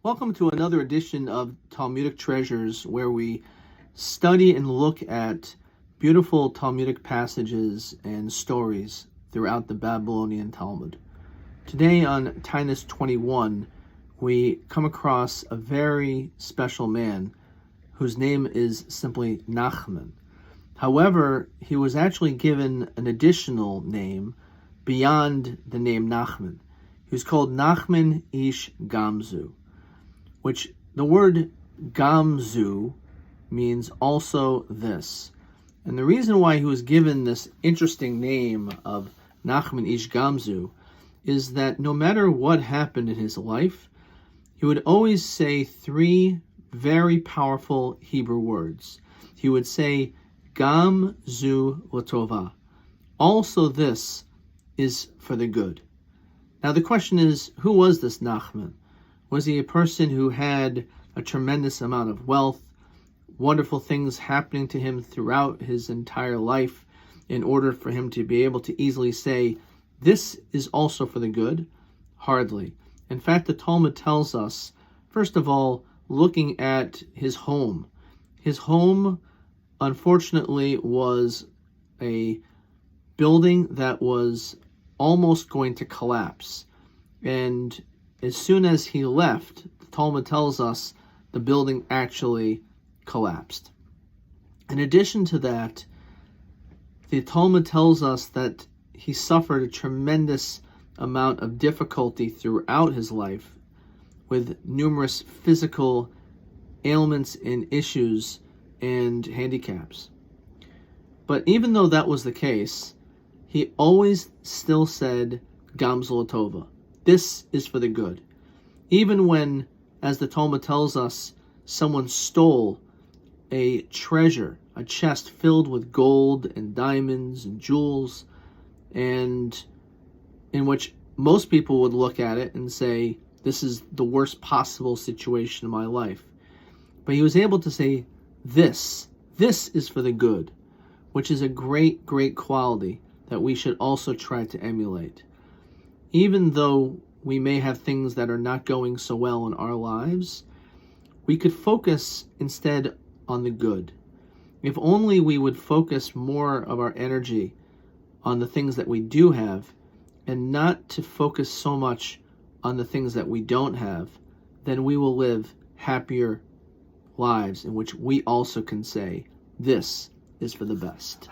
Welcome to another edition of Talmudic Treasures, where we study and look at beautiful Talmudic passages and stories throughout the Babylonian Talmud. Today on Taanit 21, we come across a very special man whose name is simply Nachman. However, he was actually given an additional name beyond the name Nachman. He was called Nachman Ish Gamzu, which the word Gamzu means also this. And the reason why he was given this interesting name of Nachman Ish Gamzu is that no matter what happened in his life, he would always say three very powerful Hebrew words. He would say, Gamzu Latova. Also this is for the good. Now the question is, who was this Nachman? Was he a person who had a tremendous amount of wealth, wonderful things happening to him throughout his entire life in order for him to be able to easily say, this is also for the good? Hardly. In fact, the Talmud tells us, first of all, looking at his home. His home, unfortunately, was a building that was almost going to collapse. And as soon as he left, the Talmud tells us the building actually collapsed. In addition to that, the Talmud tells us that he suffered a tremendous amount of difficulty throughout his life with numerous physical ailments and issues and handicaps. But even though that was the case, he always still said, Gamzu Latova. This is for the good. Even when, as the Talmud tells us, someone stole a treasure, a chest filled with gold and diamonds and jewels, and in which most people would look at it and say, this is the worst possible situation in my life. But he was able to say, this is for the good, which is a great, great quality that we should also try to emulate. Even though we may have things that are not going so well in our lives, we could focus instead on the good. If only we would focus more of our energy on the things that we do have and not to focus so much on the things that we don't have, then we will live happier lives in which we also can say, this is for the best.